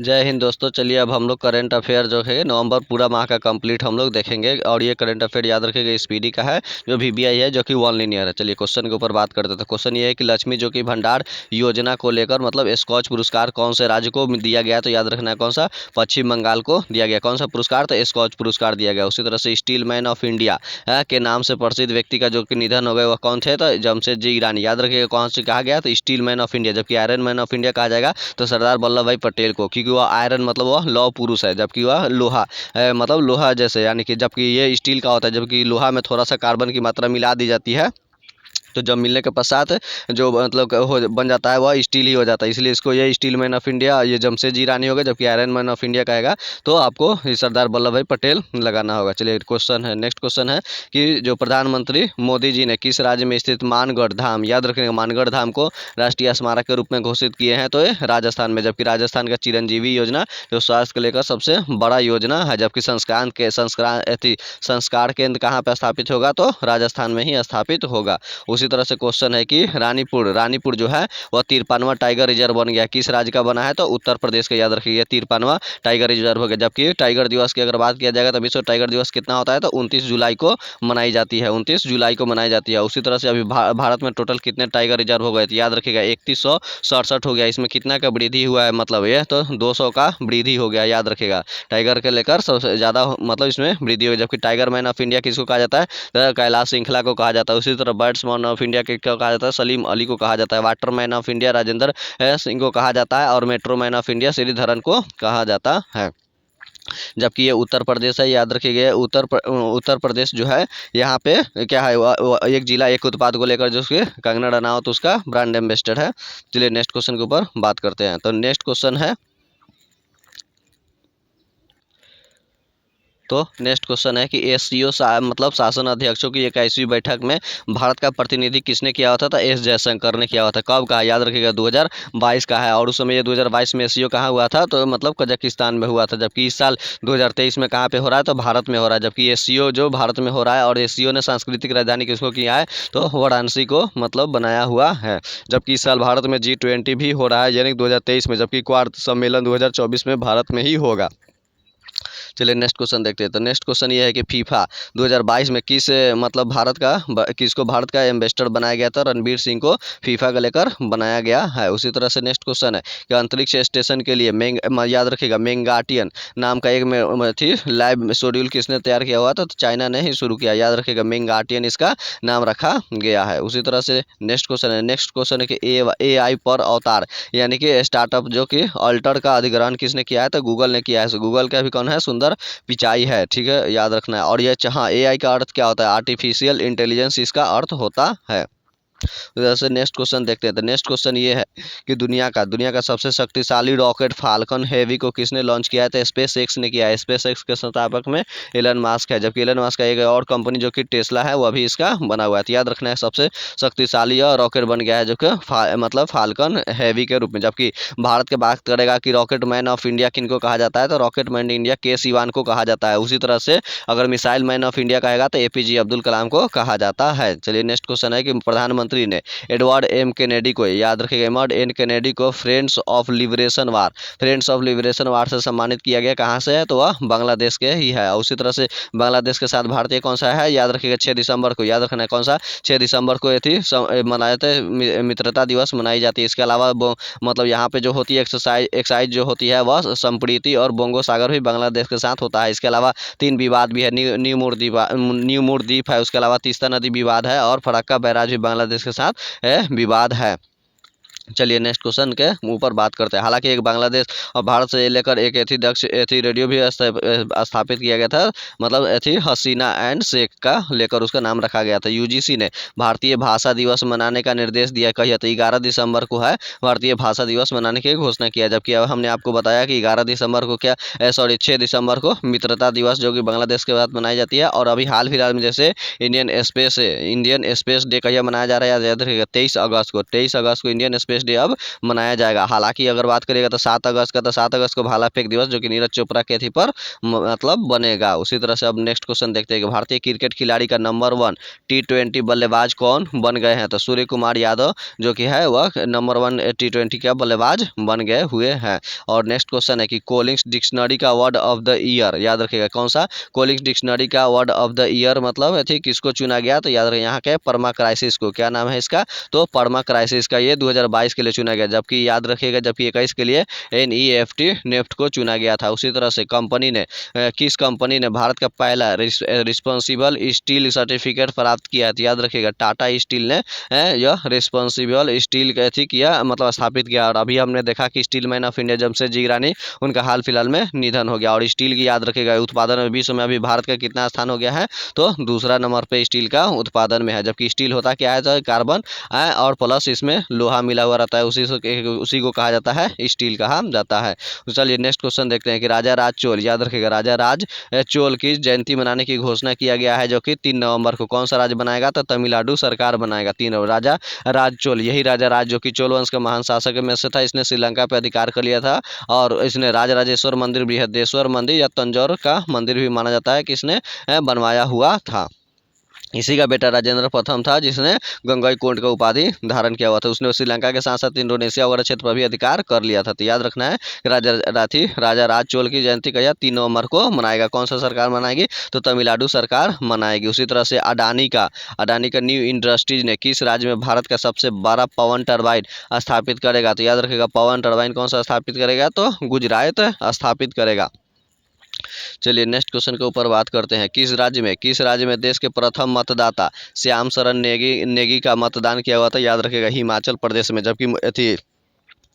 जय हिंद दोस्तों। चलिए अब हम लोग करंट अफेयर जो है नवंबर पूरा माह का कंप्लीट हम लोग देखेंगे। और ये करंट अफेयर याद रखिएगा स्पीडी का है, जो वीबीआई है, जो कि वन लीनियर है। चलिए क्वेश्चन के ऊपर बात करते थे। क्वेश्चन ये है कि लक्ष्मी जो कि भंडार योजना को लेकर मतलब स्कॉच पुरस्कार कौन से राज्य को दिया गया? तो याद रखना है कौन सा, पश्चिम बंगाल को दिया गया। कौन सा पुरस्कार? तो स्कॉच पुरस्कार दिया गया। उसी तरह से स्टील मैन ऑफ इंडिया के नाम से प्रसिद्ध व्यक्ति का जो कि निधन हो गया वह कौन थे? तो जमशेदजी ईरानी। याद रखिएगा कौन से कहा गया? तो स्टील मैन ऑफ इंडिया। जबकि आयरन मैन ऑफ इंडिया कहा जाएगा तो सरदार वल्लभ भाई पटेल को, क्योंकि वह आयरन मतलब वह लौह पुरुष है, जबकि वह लोहा मतलब लोहा जैसे, यानी कि जबकि ये स्टील का होता है, जबकि लोहा में थोड़ा सा कार्बन की मात्रा मिला दी जाती है। तो जब मिलने के पश्चात जो मतलब हो बन जाता है वह स्टील ही हो जाता है, इसलिए इसको ये स्टील मैन ऑफ इंडिया ये जमशेदजी ईरानी होगा। जबकि आयरन मैन ऑफ इंडिया कहेगा तो आपको ये सरदार वल्लभ भाई पटेल लगाना होगा। चलिए क्वेश्चन है, नेक्स्ट क्वेश्चन है कि जो प्रधानमंत्री मोदी जी ने किस राज्य में स्थित मानगढ़ धाम, याद रखिएगा मानगढ़ धाम को राष्ट्रीय स्मारक के रूप में घोषित किए हैं? तो ये राजस्थान में। जबकि राजस्थान का चिरंजीवी योजना जो स्वास्थ्य को लेकर सबसे बड़ा योजना है। जबकि संस्कार केंद्र कहाँ पर स्थापित होगा? तो राजस्थान में ही स्थापित होगा। उसी तरह से क्वेश्चन है कि रानीपुर जो है वह 53वां टाइगर रिजर्व बन गया, किस राज्य का बना है? तो उत्तर प्रदेश का। याद रखिए 53वां टाइगर रिजर्व हो गया। जबकि टाइगर दिवस की अगर बात किया जाएगा तो विश्व टाइगर दिवस कितना होता है? तो 29 जुलाई को मनाई जाती है, 29 जुलाई को मनाई जाती है। उसी तरह से अभी भारत में टोटल कितने टाइगर रिजर्व हो गए? तो याद रखिएगा 3167 हो गया। इसमें कितना का वृद्धि हुआ है? मतलब ये तो 200 का वृद्धि हो गया। याद रखिएगा टाइगर के लेकर सबसे ज़्यादा मतलब इसमें वृद्धि हो गई। जबकि टाइगर मैन ऑफ इंडिया किसको कहा जाता है? तो कैलाश श्रृंखला को कहा जाता है। उसी तरह बर्ड्समैन ऑफ इंडिया के क्या कहा जाता है? सलीम अली को कहा जाता है। Waterman of India Rajendra Singh को कहा जाता है। और मेट्रोमैन ऑफ इंडिया श्रीधरन को कहा जाता है। जबकि ये उत्तर प्रदेश है। याद रखिए उत्तर प्रदेश जो है यहाँ पे क्या है, एक जिला एक उत्पाद को लेकर जो उसके कंगना रनावत उसका ब्रांड एम्बेसडर है। चलिए नेक्स्ट क्वेश्चन के ऊपर बात करते हैं। तो नेक्स्ट क्वेश्चन है, तो नेक्स्ट क्वेश्चन है कि एससीओ मतलब शासन अध्यक्षों की 21वीं बैठक में भारत का प्रतिनिधि किसने किया हुआ था? तो एस जयशंकर ने किया हुआ था। कब का? याद रखिएगा 2022 का है। और उस समय ये 2022 में एससीओ कहाँ हुआ था? तो मतलब कजाकिस्तान में हुआ था। जबकि इस साल 2023 में कहाँ पे हो रहा है? तो भारत में हो रहा है। जबकि एससीओ जो भारत में हो रहा है, और एससीओ ने सांस्कृतिक राजधानी किसको किया है? तो वाराणसी को मतलब बनाया हुआ है। जबकि इस साल भारत में G20 भी हो रहा है, यानी 2023 में। जबकि क्वार्ट सम्मेलन 2024 में भारत में ही होगा। चलिए नेक्स्ट क्वेश्चन देखते हैं। तो नेक्स्ट क्वेश्चन ये है कि फीफा 2022 में मतलब किसको भारत का एम्बेसडर बनाया गया था? रणबीर सिंह को फीफा का लेकर बनाया गया है। उसी तरह से नेक्स्ट क्वेश्चन है कि अंतरिक्ष स्टेशन के लिए याद रखिएगा मेंगाटियन नाम का एक थी लाइव शेड्यूल किसने तैयार किया हुआ था? तो चाइना ने ही शुरू किया। याद रखिएगा मेंगाटियन इसका नाम रखा गया है। उसी तरह से नेक्स्ट क्वेश्चन है कि AI पर अवतार यानी कि स्टार्टअप जो कि अल्टर का अधिग्रहण किसने किया है? तो गूगल ने किया है। गूगल का भी कौन है? सुंदर पिचाई है। ठीक है, याद रखना है। और ये हाँ, AI का अर्थ क्या होता है? आर्टिफिशियल इंटेलिजेंस इसका अर्थ होता है। उधर से नेक्स्ट क्वेश्चन देखते हैं। तो नेक्स्ट क्वेश्चन ये है कि दुनिया का सबसे शक्तिशाली रॉकेट फाल्कन हेवी को किसने लॉन्च किया है? तो स्पेस एक्स ने किया है। स्पेस एक्स के संस्थापक में एलन मास्क है। जबकि एलन मास्क का एक और कंपनी जो कि टेस्ला है वह भी इसका बना हुआ है। तो याद रखना है सबसे शक्तिशाली रॉकेट बन गया है जो कि मतलब फाल्कन हैवी के रूप में। जबकि भारत के बात करेगा कि रॉकेट मैन ऑफ इंडिया किनको कहा जाता है? तो रॉकेट मैन इंडिया के सिवान को कहा जाता है। उसी तरह से अगर मिसाइल मैन ऑफ इंडिया कहेगा तो APJ अब्दुल कलाम को कहा जाता है। चलिए नेक्स्ट क्वेश्चन है कि प्रधानमंत्री ने एडवर्ड M कैनेडी को, याद रखिएगा एडवर्ड N कैनेडी को फ्रेंड्स ऑफ लिबरेशन वार से सम्मानित किया गया। कहाँ से है? तो वह बांग्लादेश के ही है। उसी तरह से बांग्लादेश के साथ भारतीय कौन सा है? याद रखिएगा 6 दिसंबर को। याद रखना है कौन सा? 6 दिसंबर को ये थी मनाए थे मित्रता दिवस मनाई जाती है। इसके अलावा मतलब यहाँ पे जो होती है एक्साइज जो होती है वह संप्रीति और बोंगो सागर भी बांग्लादेश के साथ होता है। इसके अलावा 3 विवाद भी है। न्यू मूर द्वीप है, उसके अलावा तीस्ता नदी विवाद है, और फरक्का बैराज भी बांग्लादेश के साथ विवाद है। चलिए नेक्स्ट क्वेश्चन के ऊपर बात करते हैं। हालांकि एक बांग्लादेश और भारत से लेकर एक एथी रेडियो भी स्थापित किया गया था। मतलब एथी हसीना एंड शेख का लेकर उसका नाम रखा गया था। UGC ने भारतीय भाषा दिवस मनाने का निर्देश दिया। कहिए तो 11 दिसंबर को है भारतीय भाषा दिवस मनाने की घोषणा किया। जबकि अब हमने आपको बताया कि 11 दिसंबर को 6 दिसंबर को मित्रता दिवस जो कि बांग्लादेश के बाद मनाई जाती है। और अभी हाल फिलहाल में जैसे इंडियन स्पेस डे कहिए मनाया जा रहा है? याद रखिएगा 23 अगस्त को इंडियन स्पेस स्पेस डे अब मनाया जाएगा। हालांकि अगर बात करिएगा तो 7 अगस्त का, तो 7 अगस्त को भाला फेंक दिवस, जो कि नीरज चोपड़ा के थी पर मतलब बनेगा। उसी तरह से अब नेक्स्ट क्वेश्चन देखते हैं कि भारतीय क्रिकेट खिलाड़ी का नंबर 1 T20 बल्लेबाज कौन बन गए हैं। तो सूर्य कुमार यादव जो कि है वह नंबर 1 T20 का बल्लेबाज बन गए हुए हैं। और नेक्स्ट क्वेश्चन है कि कोलिंग्स डिक्शनरी का वर्ड ऑफ द ईयर, याद रखिएगा कौन सा। कोलिंग्स डिक्शनरी का वर्ड ऑफ द ईयर मतलब थी किसको चुना गया, तो याद रखिए यहाँ के परमा क्राइसिस को। क्या नाम है इसका, तो परमा क्राइसिस का ये 2022 के लिए चुना गया, जबकि याद रखिएगा जबकि 21 के लिए NEFT नेफ्ट को चुना गया था। उसी तरह से कंपनी ने किस कंपनी ने भारत का पहला रिस्पॉन्सिबल स्टील सर्टिफिकेट प्राप्त किया है, तो याद रखिएगा टाटा स्टील ने यह रिस्पॉन्सिबल स्टील थी किया मतलब स्थापित किया। और अभी हमने देखा कि steel man of India Jamshedji Irani उनका हाल फिलहाल में निधन हो गया। और स्टील की याद रखिएगा उत्पादन में विश्व में अभी भारत का कितना स्थान हो गया है, तो दूसरा नंबर पे स्टील का उत्पादन में है। जबकि स्टील होता क्या है, तो कार्बन और प्लस इसमें लोहा मिला हुआ रहता है, उसी को कहा जाता है स्टील कहा जाता है। तो चलिए नेक्स्ट क्वेश्चन देखते हैं कि राजा राज चोल, याद रखिएगा राजा राज चोल की जयंती मनाने की घोषणा किया गया है, जो कि 3 नवंबर को। कौन सा राज्य बनाएगा, तो तमिलनाडु सरकार बनाएगा। 3 राजा राज चोल, यही राजा राज जो कि चोल वंश के महान शासक में से था, इसने श्रीलंका पर अधिकार कर लिया था। और इसने राजराजेश्वर मंदिर, बृहदेश्वर मंदिर या तंजौर का मंदिर भी माना जाता है कि इसने बनवाया हुआ था। इसी का बेटा राजेंद्र प्रथम था जिसने गंगईकोंड का उपाधि धारण किया हुआ था। उसने श्रीलंका के साथ साथ इंडोनेशिया वगैरह क्षेत्र पर भी अधिकार कर लिया था। तो याद रखना है राजा राज चोल की जयंती का 3 नवंबर को मनाएगा। कौन सा सरकार मनाएगी, तो तमिलनाडु सरकार मनाएगी। उसी तरह से अडानी का न्यू इंडस्ट्रीज ने किस राज्य में भारत का सबसे बड़ा पवन टरबाइन स्थापित करेगा, तो याद रखेगा पवन टरबाइन कौन सा स्थापित करेगा, तो गुजरात स्थापित करेगा। चलिए नेक्स्ट क्वेश्चन के ऊपर बात करते हैं। किस राज्य में देश के प्रथम मतदाता श्याम शरण नेगी का मतदान किया हुआ था, याद रखेगा हिमाचल प्रदेश में। जबकि थी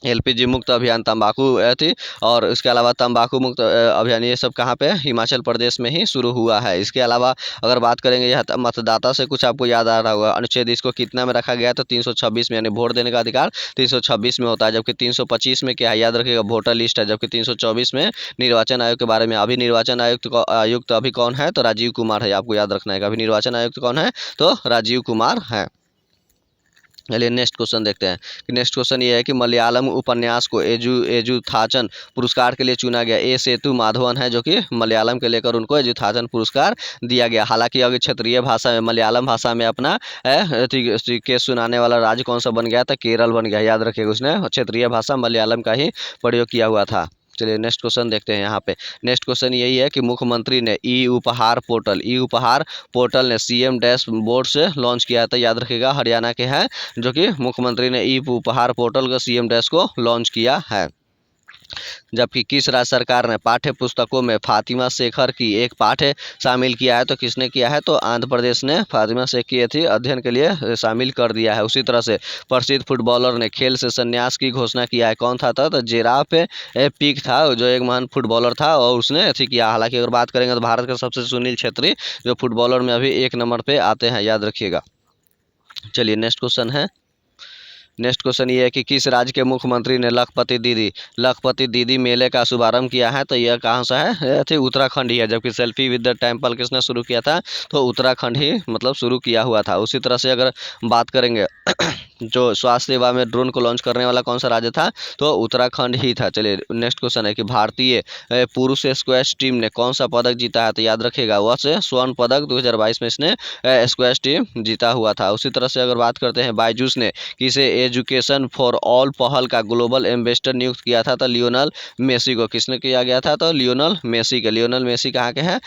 LPG मुक्त अभियान तंबाकू थी, और इसके अलावा तंबाकू मुक्त अभियान ये सब कहाँ पे, हिमाचल प्रदेश में ही शुरू हुआ है। इसके अलावा अगर बात करेंगे यह मतदाता से कुछ आपको याद आ रहा होगा, अनुच्छेद इसको कितना में रखा गया है, तो 326 में, यानी वोट देने का अधिकार 326 में होता है। जबकि 325 में क्या है, याद रखिएगा वोटर लिस्ट है। जबकि 324 में निर्वाचन आयोग के बारे में। अभी निर्वाचन आयुक्त अभी कौन है, तो राजीव कुमार है, आपको याद रखना है। अभी निर्वाचन आयुक्त कौन है, तो राजीव कुमार है। चलिए नेक्स्ट क्वेश्चन देखते हैं कि नेक्स्ट क्वेश्चन ये है कि मलयालम उपन्यास को एजुथाचन पुरस्कार के लिए चुना गया। सेतु माधवन है जो कि मलयालम के लेकर उनको एजुथाचन पुरस्कार दिया गया। हालांकि अगर क्षेत्रीय भाषा में मलयालम भाषा में अपना केस सुनाने वाला राज्य कौन सा बन गया था, केरल बन गया। याद रखिएगा उसने क्षेत्रीय भाषा मलयालम का ही प्रयोग किया हुआ था। चलिए नेक्स्ट क्वेश्चन देखते हैं। यहाँ पे नेक्स्ट क्वेश्चन यही है कि मुख्यमंत्री ने ई उपहार पोर्टल ने CM डैशबोर्ड से लॉन्च किया था। याद रखिएगा हरियाणा के हैं जो कि मुख्यमंत्री ने ई उपहार पोर्टल का CM डैश को लॉन्च किया है। जबकि किस राज्य सरकार ने पाठ्य पुस्तकों में फातिमा शेखर की एक पाठ्य शामिल किया है, तो किसने किया है, तो आंध्र प्रदेश ने फातिमा शेख की थी अध्ययन के लिए शामिल कर दिया है। उसी तरह से प्रसिद्ध फुटबॉलर ने खेल से संन्यास की घोषणा किया है। कौन था, तो जेराफ पीक था जो एक महान फुटबॉलर था और उसने ऐसी किया। हालांकि अगर बात करेंगे तो भारत का सबसे सुनील छेत्री जो फुटबॉलर में अभी 1 नंबर पे आते हैं, याद रखिएगा। चलिए नेक्स्ट क्वेश्चन ये है कि किस राज्य के मुख्यमंत्री ने लखपति दीदी मेले का शुभारंभ किया है, तो यह कहाँ सा है, थी उत्तराखंड ही है। जबकि सेल्फी विद द टेम्पल किसने शुरू किया था, तो उत्तराखंड ही मतलब शुरू किया हुआ था। उसी तरह से अगर बात करेंगे जो स्वास्थ्य सेवा में ड्रोन को लॉन्च करने वाला कौन सा राज्य था, तो उत्तराखंड ही था। चलिए नेक्स्ट क्वेश्चन है कि भारतीय पुरुष स्क्वैश टीम ने कौन सा पदक जीता है, तो याद रखेगा वह से स्वर्ण पदक 2022 में इसने स्क्वैश टीम जीता हुआ था। उसी तरह से अगर बात करते हैं बायजूस ने किसे एजुकेशन फॉर ऑल पहल का ग्लोबल एम्बेसडर नियुक्त किया था, तो लियोनल मेसी को। किसने किया गया था, तो लियोनल मेसी कहाँ के हैं,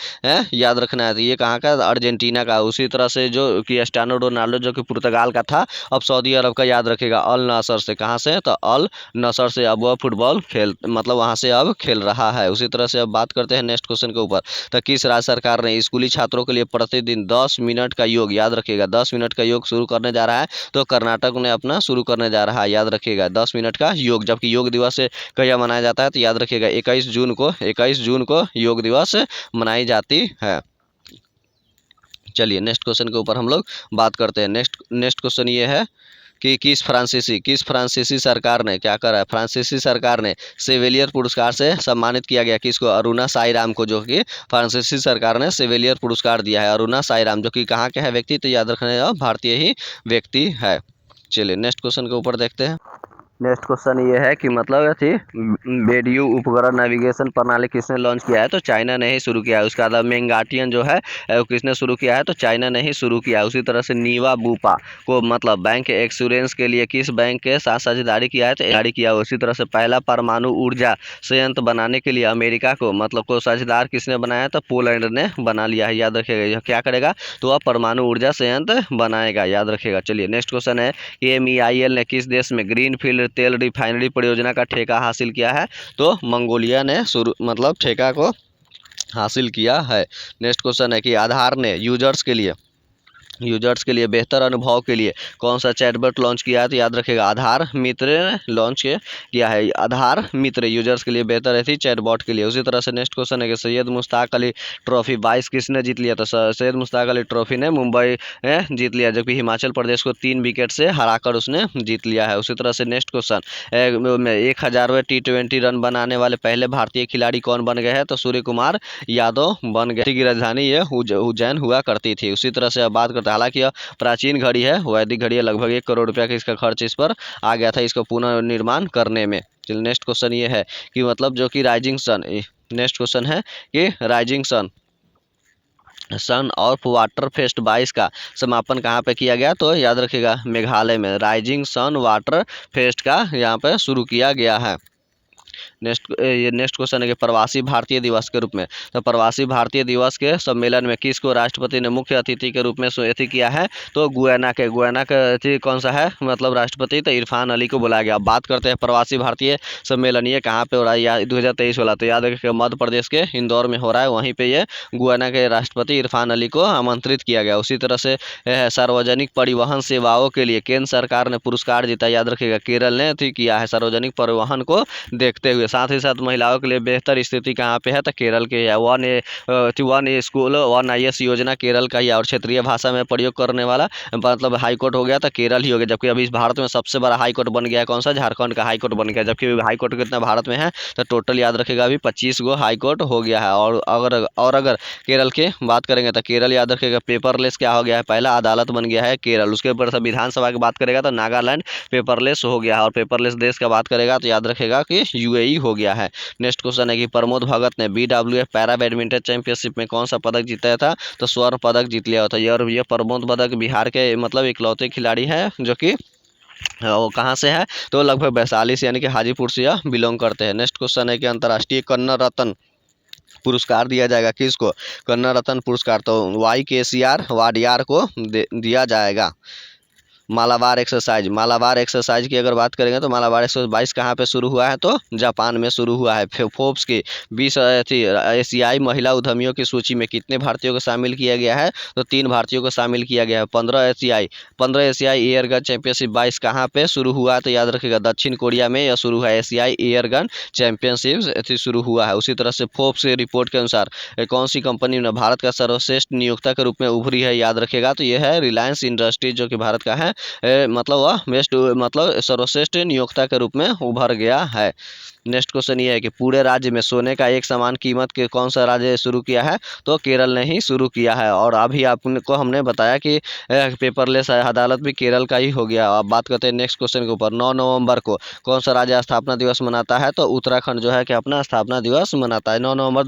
याद रखना है, तो ये कहाँ का, अर्जेंटीना का। उसी तरह से जो क्रिस्टियानो रोनाल्डो जो कि पुर्तगाल का था अब सऊदी अरब का, याद रखेगा अल नसर से। कहाँ से, तो अल नसर से अब वह फुटबॉल मतलब वहाँ से अब खेल रहा है। उसी तरह से अब बात करते हैं नेक्स्ट क्वेश्चन के ऊपर। तो किस राज्य सरकार ने स्कूली छात्रों के लिए प्रतिदिन 10 मिनट का योग, याद रखिएगा 10 मिनट का योग शुरू करने जा रहा है, तो कर्नाटक ने अपना शुरू करने जा रहा है। याद रखिएगा 10 मिनट का योग। जबकि योग दिवस कब मनाया जाता है, तो याद रखिएगा 21 जून को योग दिवस मनाई जाती है। चलिए नेक्स्ट क्वेश्चन के ऊपर हम लोग बात करते हैं। नेक्स्ट क्वेश्चन ये है कि किस फ्रांसीसी सरकार ने क्या करा है, फ्रांसीसी सरकार ने सेवेलियर पुरस्कार से सम्मानित किया गया किसको, अरुणा साईराम को, जो कि फ्रांसीसी सरकार ने सेवेलियर पुरस्कार दिया है। अरुणा साईराम जो कि कहाँ के है व्यक्ति, तो याद रखना है भारतीय ही व्यक्ति है। चलिए नेक्स्ट क्वेश्चन के ऊपर देखते हैं। नेक्स्ट क्वेश्चन ये है कि मतलब थी बेडयू उपग्रह नेविगेशन प्रणाली किसने लॉन्च किया है, तो चाइना ने ही शुरू किया है। उसके बाद मेंगाटियन जो है वो किसने शुरू किया है, तो चाइना ने ही शुरू किया है। उसी तरह से नीवा बूपा को मतलब बैंक एक्सुरेंस के लिए किस बैंक के साथ साझेदारी किया है, तो साझेदारी किया है। उसी तरह से पहला परमाणु ऊर्जा संयंत्र बनाने के लिए अमेरिका को मतलब को साझेदार किसने बनाया, तो पोलैंड ने बना लिया है। याद रखिएगा यह क्या करेगा, तो वह परमाणु ऊर्जा संयंत्र बनाएगा, याद रखिएगा। चलिए नेक्स्ट क्वेश्चन है, MEIL ने किस देश में ग्रीनफील्ड तेल रिफाइनरी परियोजना का ठेका हासिल किया है, तो मंगोलिया ने शुरू मतलब ठेका को हासिल किया है। नेक्स्ट क्वेश्चन है कि आधार ने यूजर्स के लिए बेहतर अनुभव के लिए कौन सा चैटबॉट लॉन्च किया है, तो याद रखिएगा आधार मित्र ने लॉन्च किया है। आधार मित्र यूजर्स के लिए बेहतर है थी चैटबॉट के लिए। उसी तरह से नेक्स्ट क्वेश्चन है कि सैयद मुश्ताक अली ट्रॉफी 22 किसने जीत लिया, तो सैयद मुश्ताक अली ट्रॉफी ने मुंबई जीत लिया, जबकि हिमाचल प्रदेश को 3 विकेट से हराकर उसने जीत लिया है। उसी तरह से नेक्स्ट क्वेश्चन 1000वें T20 रन बनाने वाले पहले भारतीय खिलाड़ी कौन बन गए हैं, तो सूर्य कुमार यादव बन गए की राजधानी ये उज्जैन हुआ करती थी। उसी तरह से अब बात करते हैं, हालांकि यह प्राचीन घड़ी है, वैदिक घड़ी है, लगभग 1 करोड़ रुपया का इसका खर्च इस पर आ गया था इसको पुनर्निर्माण करने में। चलिए नेक्स्ट क्वेश्चन ये है कि मतलब जो कि राइजिंग सन, नेक्स्ट क्वेश्चन है कि rising son of water fest 22 का समापन कहाँ पे किया गया, तो याद रखिएगा मेघालय में राइजिंग सन वाटर फेस्ट का यहाँ पे शुरू किया गया है। नेक्स्ट क्वेश्चन है कि प्रवासी भारतीय दिवस के रूप में, तो प्रवासी भारतीय दिवस के सम्मेलन में किसको राष्ट्रपति ने मुख्य अतिथि के रूप में अतिथि किया है, तो गुयाना का अतिथि कौन सा है, मतलब राष्ट्रपति, तो इरफान अली को बुलाया गया। अब बात करते हैं प्रवासी भारतीय सम्मेलन ये कहाँ पे हो रहा है, 2023 वाला, तो याद रखिएगा मध्य प्रदेश के इंदौर में हो रहा है। वहीं पर ये गुयाना के राष्ट्रपति इरफान अली को आमंत्रित किया गया। उसी तरह से सार्वजनिक परिवहन सेवाओं के लिए केंद्र सरकार ने पुरस्कार जीता, याद रखिएगा केरल ने अति किया है सार्वजनिक परिवहन को देखते हुए। साथ ही साथ महिलाओं के लिए बेहतर स्थिति कहाँ पे है, तो केरल के है। वन स्कूल 1 IS योजना केरल का ही है, और क्षेत्रीय भाषा में प्रयोग करने वाला मतलब हाईकोर्ट हो गया तो केरल ही हो गया। जबकि अभी भारत में सबसे बड़ा हाईकोर्ट बन गया है कौन सा, झारखंड का हाईकोर्ट बन गया। जबकि हाईकोर्ट कितना भारत में है, तो टोटल याद रखेगा अभी 25 गो हाईकोर्ट हो गया है। और अगर केरल की बात करेंगे तो केरल याद रखेगा पेपरलेस क्या हो गया है, पहला अदालत बन गया है केरल। उसके ऊपर से विधानसभा की बात करेगा तो नागालैंड पेपरलेस हो गया है, और पेपरलेस देश का बात करेगा तो याद रखेगा कि UAE हो गया है। नेक्स्ट क्वेश्चन है कि प्रमोद भगत ने BWF पैरा बैडमिंटन चैंपियनशिप में कौन सा पदक जीता था, तो स्वर्ण पदक जीत लिया था। और ये प्रमोद भगत बिहार के मतलब इकलौते खिलाड़ी हैं जो कि वो कहाँ से है, तो लगभग वैशाली से यानी कि हाजीपुर से यह बिलोंग करते हैं। नेक्स्ट क्वेश्चन है कि अंतर्राष्ट्रीय कन्नड़ रत्न पुरस्कार दिया जाएगा किसको, कन्नड़ रत्न पुरस्कार तो YKCR वाडियार को दिया जाएगा। मालाबार एक्सरसाइज की अगर बात करेंगे तो मालाबार 122 कहाँ पे शुरू हुआ है, तो जापान में शुरू हुआ है। फोर्ब्स की 20 एशियाई महिला उद्यमियों की सूची में कितने भारतीयों को शामिल किया गया है, तो 3 भारतीयों को शामिल किया गया है। 15 एशियाई एयर गन चैंपियनशिप 22 कहाँ पे शुरू हुआ है, तो याद रखिएगा दक्षिण कोरिया में यह शुरू है, एशियाई एयर गन चैंपियनशिप शुरू हुआ है। उसी तरह से फोर्ब्स की रिपोर्ट के अनुसार कौन सी कंपनी ने भारत का सर्वश्रेष्ठ नियोक्ता के रूप में उभरी है, याद रखेगा तो यह है रिलायंस इंडस्ट्रीज जो कि भारत का है मतलब वह बेस्ट मतलब सर्वश्रेष्ठ नियोक्ता के रूप में उभर गया है। नेक्स्ट क्वेश्चन ये है कि पूरे राज्य में सोने का एक समान कीमत के कौन सा राज्य शुरू किया है, तो केरल ने ही शुरू किया है। और अभी आपको हमने बताया कि पेपरलेस अदालत भी केरल का ही हो गया। अब बात करते हैं नेक्स्ट क्वेश्चन के ऊपर, 9 नवंबर को कौन सा राज्य स्थापना दिवस मनाता है, तो उत्तराखंड जो है कि अपना स्थापना दिवस मनाता है। 9 नवंबर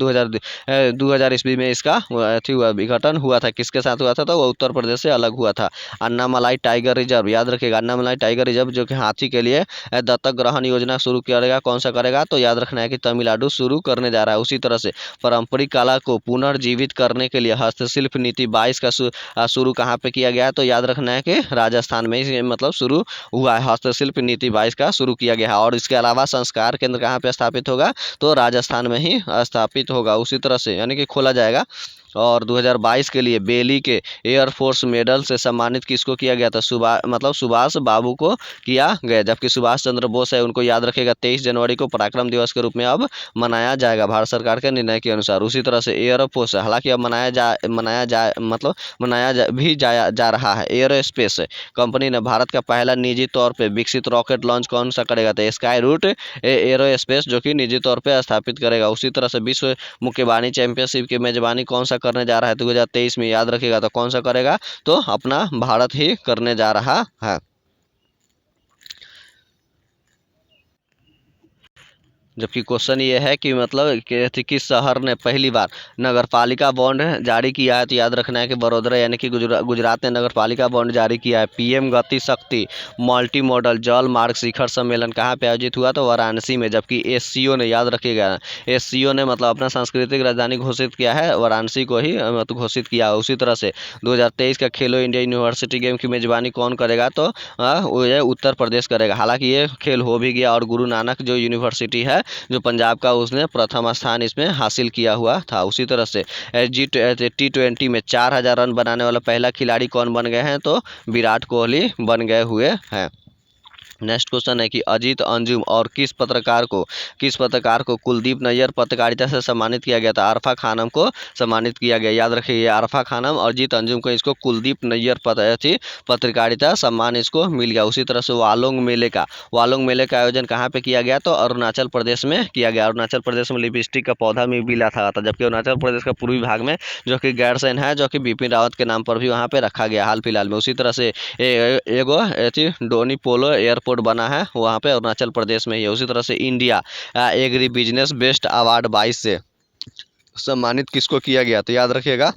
2000 ईस्वी में इसका विघटन हुआ था, किसके साथ हुआ था, तो वह उत्तर प्रदेश से अलग हुआ था। अन्नामलाई टाइगर रिजर्व, याद रखिएगा अन्नामलाई टाइगर रिजर्व जो कि हाथी के लिए दत्तक ग्रहण योजना शुरू करेगा, कौन सा करेगा, तो याद रखना है कि तमिलनाडु शुरू करने जा रहा है। उसी तरह से पारंपरिक कला को पुनर्जीवित करने के लिए हस्तशिल्प नीति 22 का शुरू कहाँ पे किया गया है, तो याद रखना है कि राजस्थान में ही मतलब शुरू हुआ है, हस्तशिल्प नीति 22 का शुरू किया गया है। और इसके अलावा संस्कार केंद्र कहाँ पे स्थापित होगा, तो राजस्थान में ही स्थापित होगा उसी तरह से यानी कि खोला जाएगा। और 2022 के लिए बेली के एयरफोर्स मेडल से सम्मानित किसको किया गया था, सुभाष बाबू को किया गया। जबकि सुभाष चंद्र बोस है उनको याद रखेगा 23 जनवरी को पराक्रम दिवस के रूप में अब मनाया जाएगा भारत सरकार के निर्णय के अनुसार। उसी तरह से एयरफोर्स हालांकि अब मनाया जा रहा है। एयरोस्पेस कंपनी ने भारत का पहला निजी तौर पर विकसित रॉकेट लॉन्च कौन सा करेगा, तो स्काई रूट एयरोस्पेस जो कि निजी तौर पर स्थापित करेगा। उसी तरह से विश्व मुक्केबाजी चैंपियनशिप की मेजबानी कौन सा करने जा रहा है 2023 में, याद रखिएगा तो कौन सा करेगा, तो अपना भारत ही करने जा रहा है। जबकि क्वेश्चन ये है कि मतलब किस शहर ने पहली बार नगरपालिका बॉन्ड जारी किया है, तो याद रखना है कि बड़ोदरा यानी कि गुजरात ने नगरपालिका बॉन्ड जारी किया है। पीएम गति शक्ति मल्टी मॉडल जल मार्ग शिखर सम्मेलन कहाँ पे आयोजित हुआ, तो वाराणसी में। जबकि एससीओ ने, याद रखिएगा, एससीओ ने मतलब अपना सांस्कृतिक राजधानी घोषित किया है, वाराणसी को ही मतलब घोषित किया। उसी तरह से 2023 का खेलो इंडिया यूनिवर्सिटी गेम की मेजबानी कौन करेगा, तो वो ये उत्तर प्रदेश करेगा। हालांकि ये खेल हो भी गया और गुरु नानक जो यूनिवर्सिटी है जो पंजाब का, उसने प्रथम स्थान इसमें हासिल किया हुआ था। उसी तरह से T20 में 4000 रन बनाने वाला पहला खिलाड़ी कौन बन गए हैं, तो विराट कोहली बन गए हुए हैं। नेक्स्ट क्वेश्चन है कि अजीत अंजुम और किस पत्रकार को कुलदीप नैयर पत्रकारिता से सम्मानित किया गया था। आरफा खानम को सम्मानित किया गया, याद रखिए, आरफा खानम और अजीत अंजुम को, इसको कुलदीप नैयर पत्रकारिता सम्मान इसको मिल गया। उसी तरह से वालोंग मेले का आयोजन कहाँ पे किया गया, तो अरुणाचल प्रदेश में किया गया। अरुणाचल प्रदेश में लिपस्टिक का पौधा में भी था, जबकि अरुणाचल प्रदेश का पूर्वी भाग में जो कि गैरसैंण है, जो कि बिपिन रावत के नाम पर भी वहाँ पे रखा गया हाल फिलहाल में। उसी तरह से एगो डोनी पोलो एयरपोर्ट बना है वहाँ पे अरुणाचल प्रदेश में ही है। उसी तरह से India agri business best award 22 से सम्मानित किसको किया गया, तो याद रखिएगा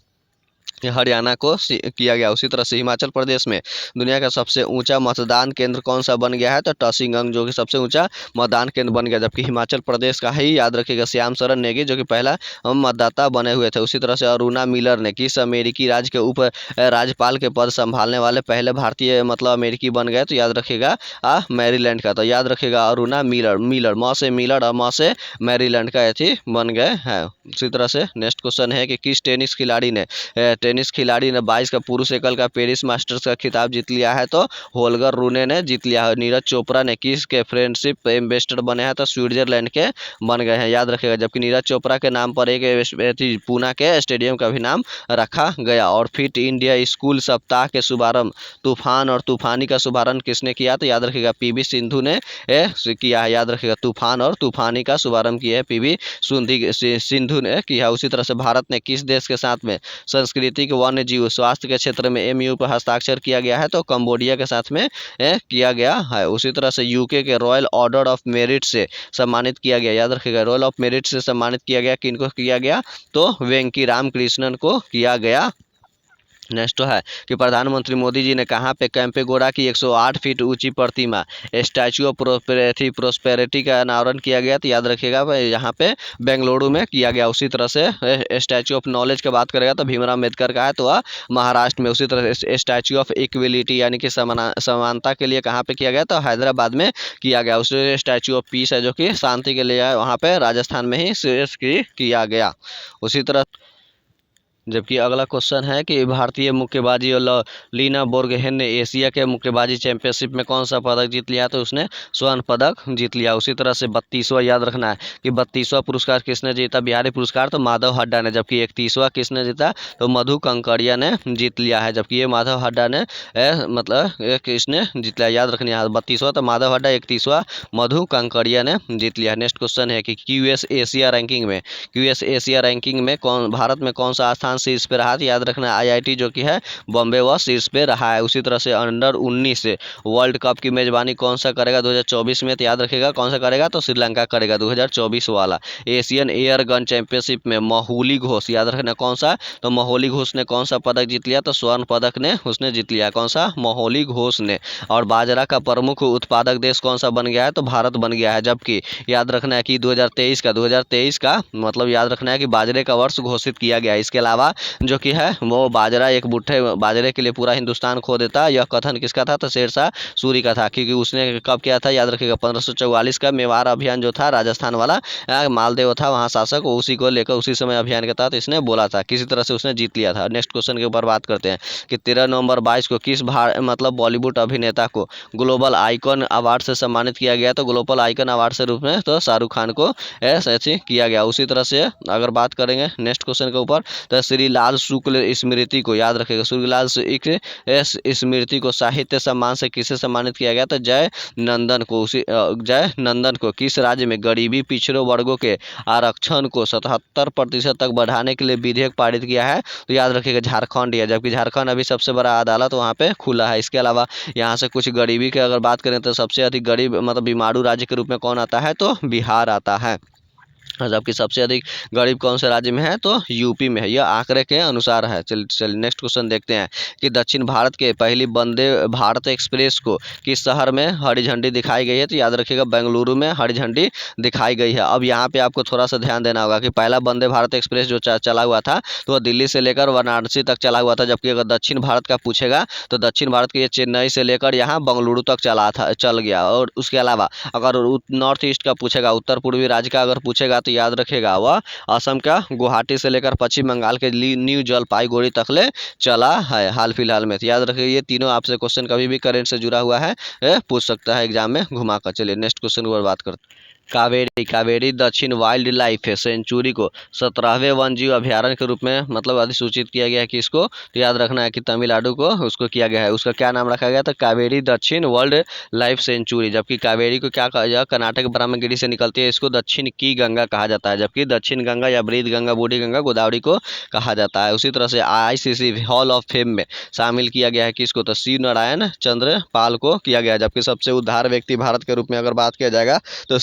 हरियाणा को किया गया। उसी तरह से हिमाचल प्रदेश में दुनिया का सबसे ऊंचा मतदान केंद्र कौन सा बन गया है, तो टॉसिंगंग जो कि सबसे ऊंचा मतदान केंद्र बन गया। जबकि हिमाचल प्रदेश का ही, याद रखिएगा, श्याम शरण नेगी जो कि पहला मतदाता बने हुए थे। उसी तरह से अरुणा मिलर ने किस अमेरिकी राज्य के उप राज्यपाल के पद संभालने वाले पहले भारतीय मतलब अमेरिकी बन गए, तो याद रखिएगा मैरीलैंड का। तो याद रखिएगा अरुणा मिलर म से मिलर और म से मैरीलैंड का बन गए हैं। उसी तरह से नेक्स्ट क्वेश्चन है कि किस टेनिस खिलाड़ी ने 22 का पुरुष एकल का पेरिस मास्टर्स का खिताब जीत लिया है, तो होल्गर रूने ने जीत लिया है। नीरज चोपड़ा ने किस के फ्रेंडशिप एम्बेसडर बने हैं, तो स्विट्जरलैंड के बन गए हैं, याद रखिएगा। जबकि नीरज चोपड़ा के नाम पर एक पूना के स्टेडियम का भी नाम रखा गया। और फिट इंडिया स्कूल सप्ताह के शुभारंभ तूफान और तूफानी का शुभारंभ किसने किया, तो याद रखिएगा पीवी सिंधु ने किया है, याद रखिएगा तूफान और तूफानी का शुभारंभ किया है पीवी सिंधु ने किया। उसी तरह से भारत ने किस देश के साथ में सांस्कृतिक वन्य जीव स्वास्थ्य के क्षेत्र में MOU पर हस्ताक्षर किया गया है, तो कंबोडिया के साथ में किया गया है। उसी तरह से यूके के रॉयल ऑर्डर ऑफ मेरिट से सम्मानित किया गया, याद रखिएगा रॉयल ऑफ मेरिट से सम्मानित किया गया, किनको किया गया, तो वेंकी राम कृष्णन को किया गया। नेक्स्ट है कि प्रधानमंत्री मोदी जी ने कहाँ पे कैंपेगौड़ा की 108 फीट ऊंची प्रतिमा स्टैचू ऑफ प्रोस्पेरिटी का अनावरण किया गया, तो याद रखिएगा यहाँ पे बेंगलुरु में किया गया। उसी तरह से स्टैचू ऑफ नॉलेज की बात करेगा तो भीमराव अम्बेडकर का है, तो वह महाराष्ट्र में। उसी तरह से स्टैचू ऑफ इक्वलिटी यानी कि समानता के लिए कहाँ पे किया गया, तो हैदराबाद में किया गया। उसी स्टैचू ऑफ पीस है जो कि शांति के लिए वहाँ पे राजस्थान में ही किया गया। उसी तरह जबकि अगला क्वेश्चन है कि भारतीय मुक्केबाजी लीना बोरगोहेन ने एशिया के मुक्केबाजी चैंपियनशिप में कौन सा पदक जीत लिया, तो उसने स्वर्ण पदक जीत लिया। उसी तरह से 32वां, याद रखना है कि 32वां पुरस्कार किसने जीता, बिहारी पुरस्कार, तो माधव हड्डा ने। जबकि 31वां किसने जीता, तो मधु कंकड़िया ने जीत लिया है। जबकि ये माधव हड्डा ने मतलब किसने जीत लिया, याद रखनी है 32वां तो माधव हड्डा, 31वां मधु कंकड़िया ने जीत लिया। नेक्स्ट क्वेश्चन है कि क्यूएस एशिया रैंकिंग में भारत में कौन सा स्थान शीर्ष पे रहा, तो याद रखना IIT जो कि है बॉम्बे वह शीर्ष पे रहा है। उसी तरह से अंडर 19 वर्ल्ड कप की मेजबानी कौन सा करेगा 2024 में, तो याद रखिएगा कौन सा करेगा, तो श्रीलंका करेगा 2024 वाला। एशियन एयर गन चैंपियनशिप में माहुली घोष, याद रखना कौन सा, तो माहुली घोष ने कौन सा पदक जीत लिया, तो स्वर्ण पदक ने उसने जीत लिया, कौन सा, माहुली घोष ने। और बाजरा का प्रमुख उत्पादक देश कौन सा बन गया है, तो भारत बन गया है। जबकि याद रखना है कि 2023 का मतलब याद रखना है कि बाजरे का वर्ष घोषित किया गया। इसके अलावा जो कि है वो बाजरा एक भुट्टे बाजरे के लिए पूरा हिंदुस्तान खो देता, यह कथन किसका था, तो शेरशाह सूरी का था। क्योंकि उसने कब किया था, याद रखिएगा 1544 का मेवाड़ अभियान जो था राजस्थान वाला, मालदेव था वहाँ शासक, उसी को लेकर उसी समय अभियान के तहत इसने बोला था, किसी तरह से उसने जीत लिया था। नेक्स्ट क्वेश्चन के ऊपर बात करते हैं कि 13 नवंबर 22 को किस मतलब बॉलीवुड अभिनेता को ग्लोबल आइकॉन अवार्ड से सम्मानित किया गया, तो ग्लोबल आइकॉन अवार्ड से रूप में तो शाहरुख खान को ऐसे किया गया। उसी तरह से अगर बात करेंगे नेक्स्ट क्वेश्चन के ऊपर, तो श्रीलाल शुक्ल स्मृति को, याद रखेगा, श्रीलाल शुक्ल स्मृति को साहित्य सम्मान से किसे सम्मानित किया गया? तो जय नंदन को। जय नंदन को किस राज्य में गरीबी पिछड़ों वर्गों के आरक्षण को 77% तक बढ़ाने के लिए विधेयक पारित किया है? तो याद रखिएगा झारखंड है, जबकि झारखंड अभी सबसे बड़ा अदालत वहाँ पे खुला है। इसके अलावा यहाँ से कुछ गरीबी की अगर बात करें तो सबसे अधिक गरीब मतलब बीमारू राज्य के रूप में कौन आता है? तो बिहार आता है। जबकि सबसे अधिक गरीब कौन से राज्य में है? तो यूपी में है। यह आंकड़े के अनुसार है। चलिए नेक्स्ट क्वेश्चन देखते हैं कि दक्षिण भारत के पहली वंदे भारत एक्सप्रेस को किस शहर में हरी झंडी दिखाई गई है? तो याद रखिएगा बेंगलुरु में हरी झंडी दिखाई गई है। अब यहाँ पे आपको थोड़ा सा ध्यान देना होगा कि पहला वंदे भारत एक्सप्रेस जो चला हुआ था तो वह दिल्ली से लेकर वाराणसी तक चला हुआ था। जबकि अगर दक्षिण भारत का पूछेगा तो दक्षिण भारत के ये चेन्नई से लेकर यहाँ बेंगलुरु तक चल गया। और उसके अलावा अगर नॉर्थ ईस्ट का पूछेगा, उत्तर पूर्वी राज्य का अगर पूछेगा तो याद रखेगा वह असम का गुवाहाटी से लेकर पश्चिम बंगाल के न्यू जलपाईगुड़ी तक ले चला है हाल फिलहाल में। तो याद रखिए ये तीनों आपसे क्वेश्चन कभी भी करंट से जुड़ा हुआ है, पूछ सकता है एग्जाम में घुमाकर। चलिए नेक्स्ट क्वेश्चन पर बात करते हैं। कावेरी दक्षिण वाइल्ड लाइफ सेंचुरी को 17वें वन जीव अभ्यारण्य के रूप में मतलब अधिसूचित किया गया है कि इसको, तो याद रखना है कि तमिलनाडु को उसको किया गया है। उसका क्या नाम रखा गया था? कावेरी दक्षिण वर्ल्ड लाइफ सेंचुरी। जबकि कावेरी को क्या कहा जाए, कर्नाटक ब्रह्मगिरी से निकलती है, इसको दक्षिण की गंगा कहा जाता है। जबकि दक्षिण गंगा या ब्रीद गंगा, बूढ़ी गंगा, गोदावरी को कहा जाता है। उसी तरह से ICC हॉल ऑफ फेम में शामिल किया गया है कि इसको तो शिव नारायण चंद्र पाल को किया गया है। जबकि सबसे उदार व्यक्ति भारत के रूप में अगर बात किया जाएगा तो